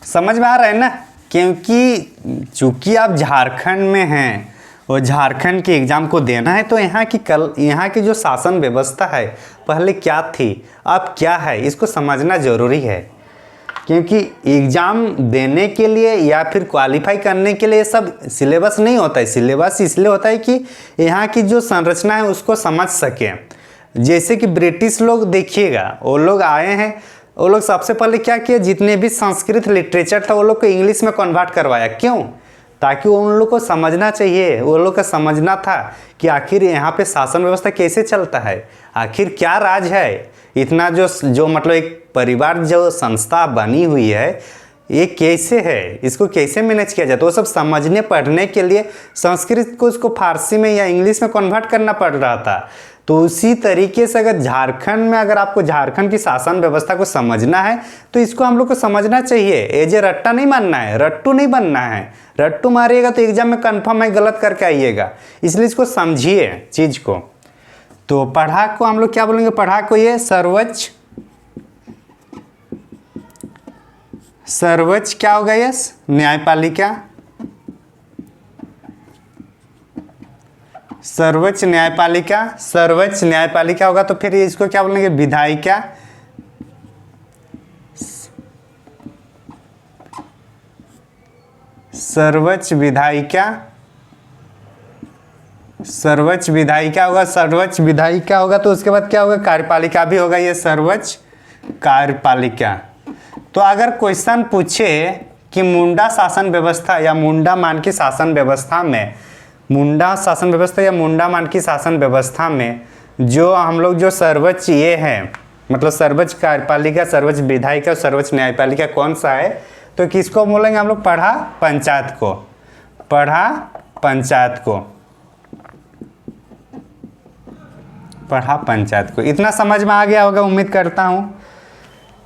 समझ में आ रहा है ना? क्योंकि चूंकि आप झारखंड में हैं और झारखंड के एग्ज़ाम को देना है, तो यहाँ की जो शासन व्यवस्था है पहले क्या थी, अब क्या है, इसको समझना ज़रूरी है। क्योंकि एग्ज़ाम देने के लिए या फिर क्वालिफाई करने के लिए सब सिलेबस नहीं होता है। सिलेबस इसलिए होता है कि यहाँ की जो संरचना है उसको समझ सकें। जैसे कि ब्रिटिश लोग देखिएगा, वो लोग आए हैं, वो लोग सबसे पहले क्या किया? जितने भी संस्कृत लिटरेचर था वो लोग को इंग्लिश में कन्वर्ट करवाया। क्यों? ताकि उन लोग को समझना चाहिए, वो लोग का समझना था कि आखिर यहाँ पे शासन व्यवस्था कैसे चलता है, आखिर क्या राज है। इतना जो मतलब एक परिवार जो संस्था बनी हुई है, ये कैसे है, इसको कैसे मैनेज किया जाए, तो वो सब समझने पढ़ने के लिए संस्कृत को उसको फारसी में या इंग्लिश में कन्वर्ट करना पड़ रहा था। तो उसी तरीके से अगर झारखंड में अगर आपको झारखंड की शासन व्यवस्था को समझना है, तो इसको हम लोग को समझना चाहिए। एज ए रट्टा नहीं मानना है, रट्टू नहीं बनना है। रट्टू मारिएगा तो एग्जाम में कन्फर्म है गलत करके आइएगा। इसलिए इसको समझिए चीज़ को। तो पढ़ा को हम लोग क्या बोलेंगे? पढ़ा को ये सर्वोच्च क्या होगा? ये न्यायपालिका, सर्वोच्च न्यायपालिका होगा। तो फिर इसको क्या बोलेंगे? विधायिका, सर्वोच्च विधायिका होगा। सर्वोच्च विधायिका होगा तो उसके बाद क्या होगा? कार्यपालिका भी होगा, ये सर्वोच्च कार्यपालिका। तो अगर क्वेश्चन पूछे कि मुंडा शासन व्यवस्था या मुंडा मान की शासन व्यवस्था में, मुंडा शासन व्यवस्था या मुंडा मान की शासन व्यवस्था में जो हम लोग जो सर्वोच्च ये है, मतलब सर्वोच्च कार्यपालिका, सर्वोच्च विधायिका और सर्वोच्च न्यायपालिका कौन सा है? तो किसको बोलेंगे हम लोग? पढ़ा पंचायत को। पढ़ा पंचायत को, पढ़ा पंचायत को। इतना समझ में आ गया होगा उम्मीद करता हूँ।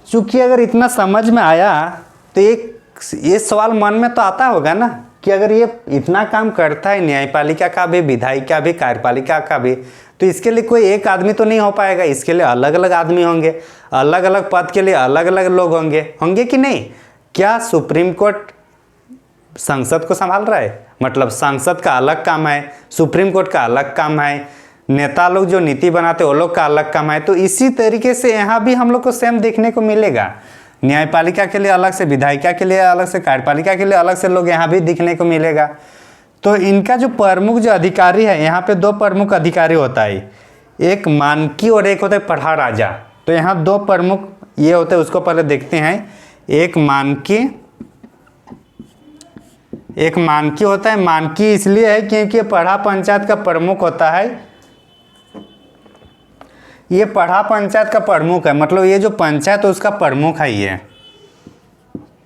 चूँकि अगर इतना समझ में आया तो ये सवाल मन में तो आता होगा ना कि अगर ये इतना काम करता है न्यायपालिका का भी, विधायिका भी, कार्यपालिका का भी, तो इसके लिए कोई एक आदमी तो नहीं हो पाएगा, इसके लिए अलग अलग आदमी होंगे, अलग अलग पद के लिए अलग अलग लोग होंगे कि नहीं। क्या सुप्रीम कोर्ट संसद को संभाल रहा है, मतलब संसद का अलग काम है, सुप्रीम कोर्ट का अलग काम है, नेता लोग जो नीति बनाते वो लोग का अलग काम है। तो इसी तरीके से यहाँ भी हम लोग को सेम देखने को मिलेगा। न्यायपालिका के लिए अलग से, विधायिका के लिए अलग से, कार्यपालिका के लिए अलग से लोग यहाँ भी दिखने को मिलेगा। तो इनका जो प्रमुख जो अधिकारी है, यहाँ पे 2 प्रमुख अधिकारी होता है, एक मानकी और एक होता है पढ़ा राजा। तो यहाँ 2 प्रमुख ये होते हैं, उसको पहले देखते हैं। एक मानकी होता है। मानकी इसलिए है क्योंकि पढ़ा पंचायत का प्रमुख होता है। ये पढ़ा पंचायत का प्रमुख है, मतलब ये जो पंचायत है उसका प्रमुख है। ये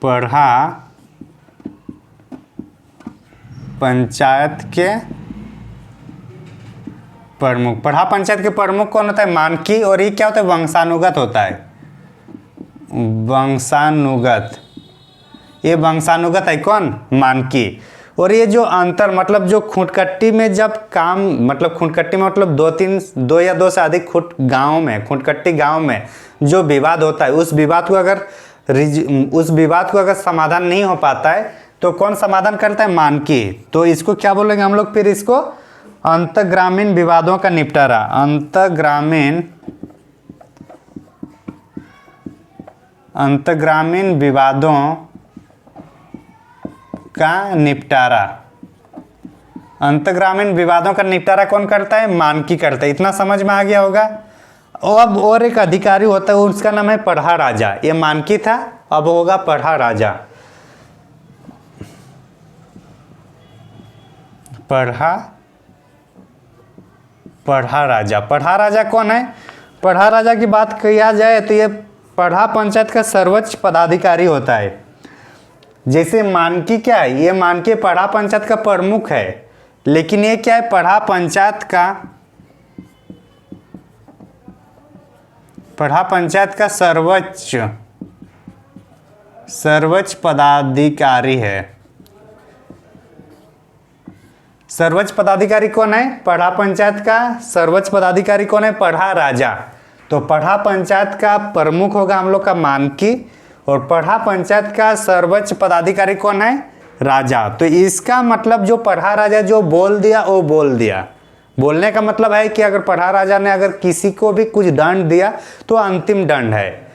पढ़ा पंचायत के प्रमुख, पढ़ा पंचायत के प्रमुख कौन होता है, मानकी। और ये क्या होता है, वंशानुगत होता है, वंशानुगत। ये वंशानुगत है कौन, मानकी। और ये जो अंतर, मतलब जो खूंटकट्टी में जब काम, मतलब खूंटकट्टी में मतलब 2 या 2 से अधिक खूंटकट्टी गांव में जो विवाद होता है, उस विवाद को अगर समाधान नहीं हो पाता है तो कौन समाधान करता है, मानकी। तो इसको क्या बोलेंगे हम लोग, फिर इसको अंतःग्रामीण विवादों का निपटारा, अंतःग्रामीण विवादों का निपटारा। अंतःग्रामीण विवादों का निपटारा कौन करता है, मानकी करता है। इतना समझ में आ गया होगा। अब और एक अधिकारी होता है, उसका नाम है पढ़ा राजा। ये मानकी था, अब होगा पढ़ा राजा। पढ़ा राजा कौन है, पढ़ा राजा की बात किया जाए तो ये पढ़ा पंचायत का सर्वोच्च पदाधिकारी होता है। जैसे मानकी क्या है, ये मानकी पढ़ा पंचायत का प्रमुख है, लेकिन ये क्या है, पढ़ा पंचायत का सर्वोच्च पदाधिकारी है। सर्वोच्च पदाधिकारी कौन है, पढ़ा पंचायत का सर्वोच्च पदाधिकारी कौन है, पढ़ा राजा। तो पढ़ा पंचायत का प्रमुख होगा हम लोग का मानकी, और पढ़ा पंचायत का सर्वोच्च पदाधिकारी कौन है, राजा। तो इसका मतलब जो पढ़ा राजा जो बोल दिया वो बोल दिया। बोलने का मतलब है कि अगर पढ़ा राजा ने अगर किसी को भी कुछ दंड दिया तो अंतिम दंड है।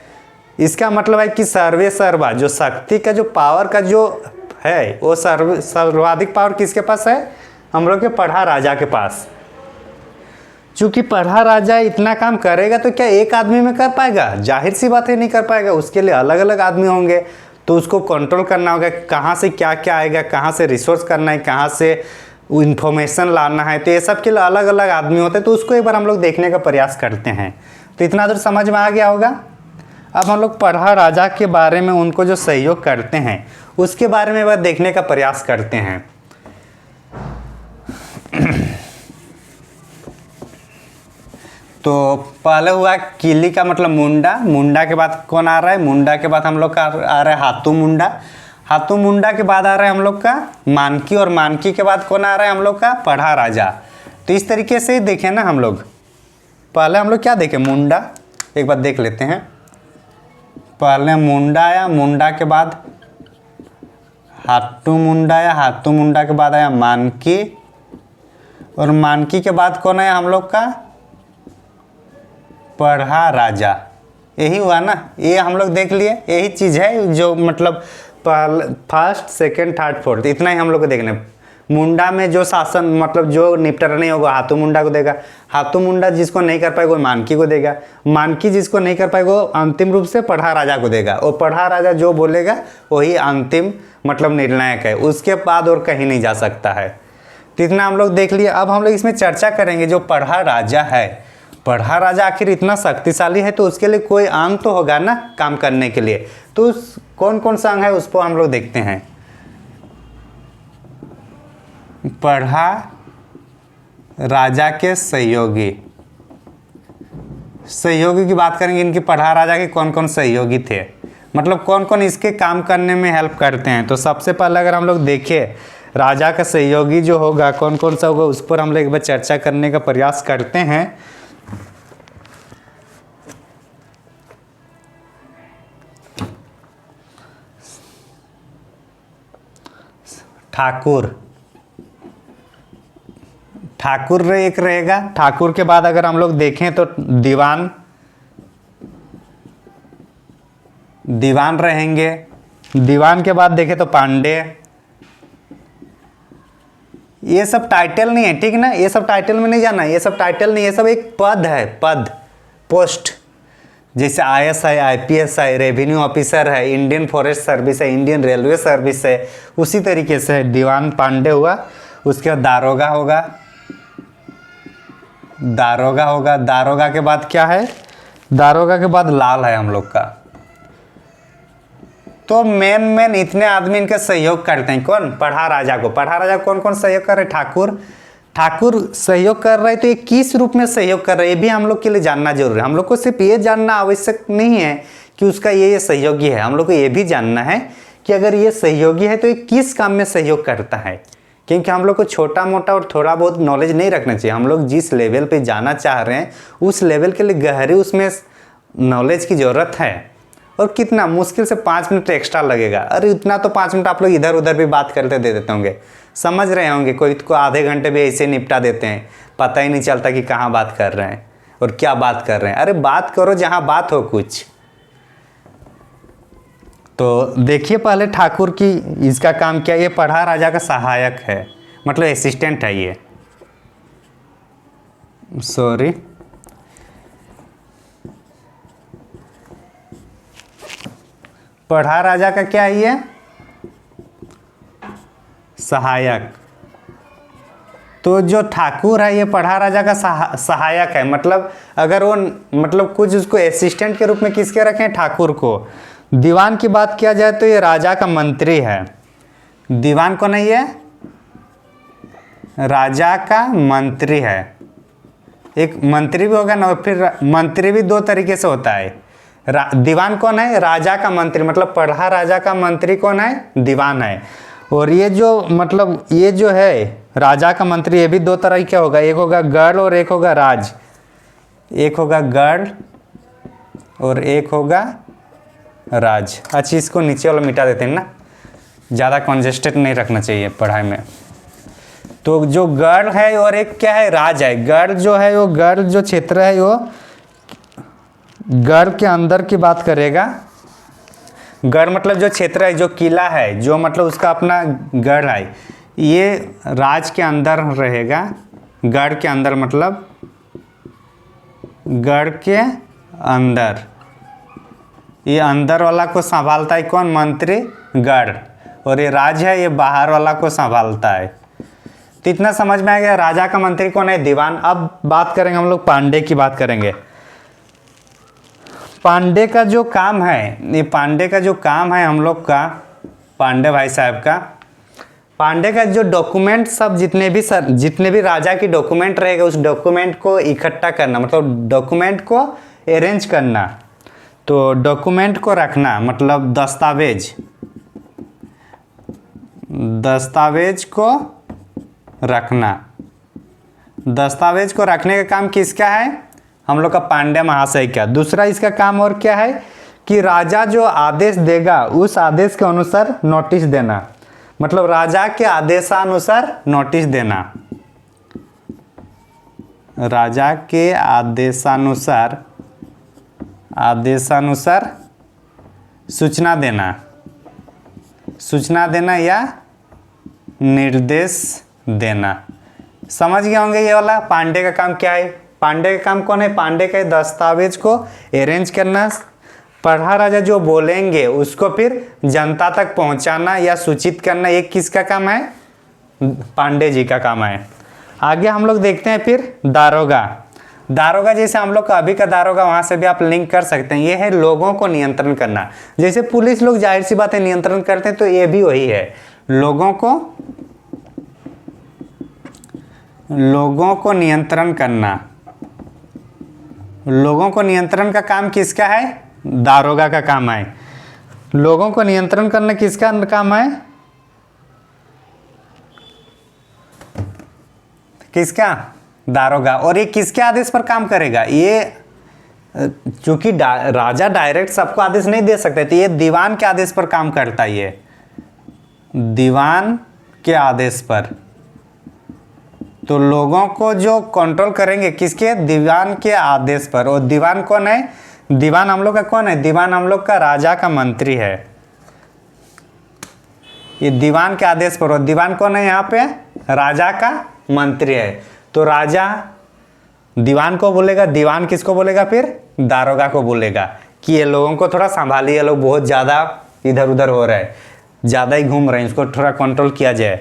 इसका मतलब है कि सर्वे सर्वा, जो शक्ति का जो पावर का जो है वो सर्वाधिक पावर किसके पास है, हम लोग के पढ़ा राजा के पास। चूंकि पढ़ा राजा इतना काम करेगा तो क्या एक आदमी में कर पाएगा, जाहिर सी बात है नहीं कर पाएगा। उसके लिए अलग अलग आदमी होंगे, तो उसको कंट्रोल करना होगा, कहाँ से क्या क्या आएगा, कहाँ से रिसोर्स करना है, कहाँ से इंफॉर्मेशन लाना है, तो ये सब के लिए अलग अलग आदमी होते हैं। तो उसको एक बार हम लोग देखने का प्रयास करते हैं। तो इतना दूर समझ में आ गया होगा। अब हम लोग पढ़ा राजा के बारे में, उनको जो सहयोग करते हैं उसके बारे में एक बार देखने का प्रयास करते हैं। तो पहले हुआ किली का मतलब मुंडा। मुंडा के बाद कौन आ रहा है, मुंडा के बाद हम लोग का आ रहा है हाथू मुंडा। हाथू मुंडा के बाद आ रहा है हम लोग का मानकी, और मानकी के बाद कौन आ रहा है हम लोग का पढ़ा राजा। तो इस तरीके से ही देखें ना हम लोग। पहले हम लोग क्या देखें, मुंडा एक बार देख लेते हैं। पहले मुंडा आया, मुंडा के बाद हाथू मुंडा आया, हाथू मुंडा के बाद आया मानकी, और मानकी के बाद कौन आया हम लोग का पढ़ा राजा। यही हुआ ना, ये हम लोग देख लिए। यही चीज़ है जो मतलब फर्स्ट सेकंड थर्ड फोर्थ इतना ही हम लोग को देखना है। मुंडा में जो शासन मतलब जो निपटारा नहीं होगा हाथू मुंडा को देगा, हाथू मुंडा जिसको नहीं कर पाएगा वो मानकी को देगा, मानकी जिसको नहीं कर पाएगा वो अंतिम रूप से पढ़ा राजा को देगा, और पढ़ा राजा जो बोलेगा वही अंतिम मतलब निर्णायक है, उसके बाद और कहीं नहीं जा सकता है। तो इतना हम लोग देख लिए। अब हम लोग इसमें चर्चा करेंगे जो पढ़ा राजा है, पढ़ा राजा आखिर इतना शक्तिशाली है तो उसके लिए कोई अंग तो होगा ना काम करने के लिए। तो कौन कौन सा अंग है उसको हम लोग देखते हैं। पढ़ा राजा के सहयोगी। सहयोगी की बात करेंगे, इनकी पढ़ा राजा के कौन कौन सहयोगी थे, मतलब कौन कौन इसके काम करने में हेल्प करते हैं। तो सबसे पहले अगर हम लोग देखें राजा का सहयोगी जो होगा कौन कौन सा होगा, उस पर हम लोग एक बार चर्चा करने का प्रयास करते हैं। ठाकुर, ठाकुर एक रहेगा। ठाकुर के बाद अगर हम लोग देखें तो दीवान, दीवान रहेंगे। दीवान के बाद देखें तो पांडे। ये सब टाइटल नहीं है, ठीक ना, ये सब टाइटल में नहीं जाना, ये सब टाइटल नहीं, ये सब एक पद है, पद, पोस्ट। जैसे आईएएस है, आईपीएस है, रेवेन्यू ऑफिसर है, इंडियन फॉरेस्ट सर्विस है, इंडियन रेलवे सर्विस है, उसी तरीके से दीवान पांडे हुआ। उसके बाद दारोगा होगा, दारोगा होगा। दारोगा के बाद क्या है, दारोगा के बाद लाल है हम लोग का। तो मेन इतने आदमी इनके सहयोग करते हैं। कौन, पढ़ा राजा को। पढ़ा राजा कौन कौन सहयोग कर रहे, ठाकुर। ठाकुर सहयोग कर रहे, तो ये किस रूप में सहयोग कर रहे हैं, ये भी हम लोग के लिए जानना जरूरी है। हम लोग को सिर्फ ये जानना आवश्यक नहीं है कि उसका ये सहयोगी है, हम लोग को ये भी जानना है कि अगर ये सहयोगी है तो ये किस काम में सहयोग करता है। क्योंकि हम लोग को छोटा मोटा और थोड़ा बहुत नॉलेज नहीं रखना चाहिए। हम लोग जिस लेवल पे जाना चाह रहे हैं उस लेवल के लिए गहरी उसमें नॉलेज की ज़रूरत है। और कितना मुश्किल से 5 मिनट एक्स्ट्रा लगेगा। अरे इतना तो 5 मिनट आप लोग इधर उधर भी बात करते दे देते होंगे, समझ रहे होंगे। कोई को आधे घंटे भी ऐसे निपटा देते हैं, पता ही नहीं चलता कि कहाँ बात कर रहे हैं और क्या बात कर रहे हैं। अरे बात करो जहाँ बात हो कुछ। तो देखिए पहले ठाकुर की, इसका काम क्या, ये पढ़ा राजा का सहायक है, मतलब असिस्टेंट है ये, सॉरी। पढ़ा राजा का क्या है ये, सहायक। तो जो ठाकुर है ये पढ़ा राजा का सहायक है। मतलब अगर वो मतलब कुछ उसको असिस्टेंट के रूप में किसके रखें, ठाकुर को। दीवान की बात किया जाए तो ये राजा का मंत्री है। दीवान कौन है, ये राजा का मंत्री है। एक मंत्री भी होगा ना, फिर मंत्री भी 2 तरीके से होता है। दीवान कौन है, राजा का मंत्री, मतलब पढ़ा राजा का मंत्री कौन है, दीवान है। और ये जो मतलब ये जो है राजा का मंत्री, ये भी 2 तरह का होगा, एक होगा गढ़ और एक होगा राज। एक होगा गढ़ और एक होगा राज। अच्छा इसको नीचे वाला मिटा देते हैं ना, ज़्यादा कॉन्जेस्टेड नहीं रखना चाहिए पढ़ाई में। तो जो गढ़ है और एक क्या है, राज है। गढ़ जो है वो, गढ़ जो क्षेत्र है वो गढ़ के अंदर की बात करेगा। गढ़ मतलब जो क्षेत्र है, जो किला है, जो मतलब उसका अपना गढ़ है, ये राज के अंदर रहेगा। गढ़ के अंदर मतलब गढ़ के अंदर, ये अंदर वाला को संभालता है कौन, मंत्री, गढ़। और ये राज है, ये बाहर वाला को संभालता है। तो इतना समझ में आ गया राजा का मंत्री कौन है, दीवान। अब बात करेंगे हम लोग पांडे की बात करेंगे। पांडे का जो काम है, ये पांडे का जो काम है हम लोग का, पांडे भाई साहब का, पांडे का जो डॉक्यूमेंट सब जितने भी राजा की डॉक्यूमेंट रहेगा, उस डॉक्यूमेंट को इकट्ठा करना, मतलब डॉक्यूमेंट को अरेंज करना। तो डॉक्यूमेंट को रखना मतलब दस्तावेज, दस्तावेज को रखना। दस्तावेज को रखने का काम किसका है, हम लोग का पांडे महाशय का। दूसरा इसका काम और क्या है कि राजा जो आदेश देगा उस आदेश के अनुसार नोटिस देना, मतलब राजा के आदेशानुसार नोटिस देना। राजा के आदेशानुसार सूचना देना या निर्देश देना। समझ गए होंगे ये वाला पांडे का काम क्या है। पांडे का काम कौन है, पांडे के दस्तावेज को अरेंज करना, पढ़ा राजा जो बोलेंगे उसको फिर जनता तक पहुंचाना या सूचित करना, ये किसका काम है, पांडे जी का काम है। आगे हम लोग देखते हैं फिर दारोगा। दारोगा जैसे हम लोग का अभी का दारोगा, वहां से भी आप लिंक कर सकते हैं। ये है लोगों को नियंत्रण करना। जैसे पुलिस लोग जाहिर सी बात है नियंत्रण करते हैं, तो ये भी वही है, लोगों को लोगों को नियंत्रण करना, लोगों को नियंत्रण का काम किसका है? दारोगा का काम है। लोगों को नियंत्रण करना किसका काम है? किसका? दारोगा। और ये किसके आदेश पर काम करेगा? ये चूंकि राजा डायरेक्ट सबको आदेश नहीं दे सकते, तो ये दीवान के आदेश पर काम करता है। ये दीवान के आदेश पर। तो लोगों को जो कंट्रोल करेंगे किसके? दीवान के आदेश पर। और दीवान कौन है? दीवान हम लोग का कौन है? दीवान हम लोग का राजा का मंत्री है। ये दीवान के आदेश पर। और दीवान कौन है यहाँ पे? राजा का मंत्री है। तो राजा दीवान को बोलेगा, दीवान किसको बोलेगा? फिर दारोगा को बोलेगा कि ये लोगों को थोड़ा संभालिए, ये लोग बहुत ज़्यादा इधर उधर हो रहे हैं, ज़्यादा ही घूम रहे हैं, इसको थोड़ा कंट्रोल किया जाए।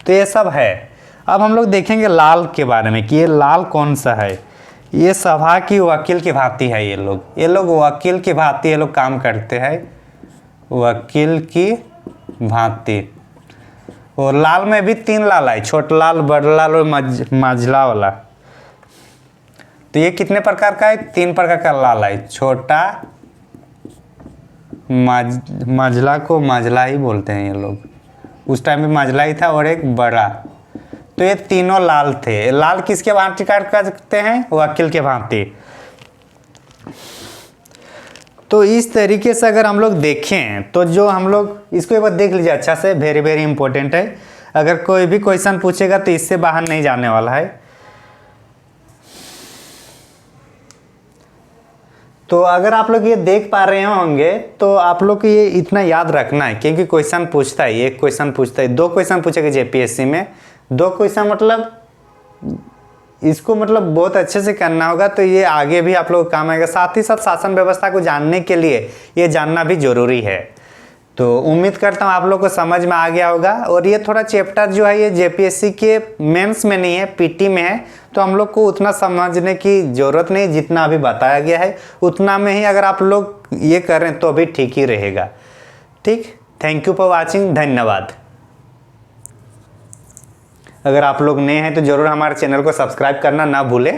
तो ये सब है। अब हम लोग देखेंगे लाल के बारे में कि ये लाल कौन सा है। ये सभा की वकील की भांति है। ये लोग वकील की भांति ये लोग काम करते हैं, वकील की भांति। और लाल में भी 3 लाल है, छोटा लाल, बड़ा लाल और मझला वाला। तो ये कितने प्रकार का है? 3 प्रकार का लाल है। छोटा, मझला को मझला ही बोलते हैं ये लोग, उस टाइम में मझला ही था, और एक बड़ा। तो ये तीनों लाल थे। लाल किसके भांति कार्य करते हैं? वकील के भांति। तो इस तरीके से अगर हम लोग देखें तो जो हम लोग इसको एक बार देख लीजिए अच्छा से, वेरी वेरी इंपॉर्टेंट है। अगर कोई भी क्वेश्चन पूछेगा तो इससे बाहर नहीं जाने वाला है। तो अगर आप लोग ये देख पा रहे होंगे तो आप लोग को ये इतना याद रखना है, क्योंकि क्वेश्चन पूछता है, एक क्वेश्चन पूछता है, 2 क्वेश्चन पूछेगा जेपीएससी में। 2 क्वेश्चन मतलब इसको मतलब बहुत अच्छे से करना होगा, तो ये आगे भी आप लोग काम आएगा। साथ ही साथ शासन व्यवस्था को जानने के लिए ये जानना भी जरूरी है। तो उम्मीद करता हूँ आप लोग को समझ में आ गया होगा। और ये थोड़ा चैप्टर जो है ये जेपीएससी के मेंस में नहीं है, पीटी में है, तो हम लोग को उतना समझने की ज़रूरत नहीं, जितना अभी बताया गया है उतना में ही अगर आप लोग ये करें तो अभी ठीक ही रहेगा। ठीक, थैंक यू फॉर वॉचिंग, धन्यवाद। अगर आप लोग नए हैं तो ज़रूर हमारे चैनल को सब्सक्राइब करना ना भूलें।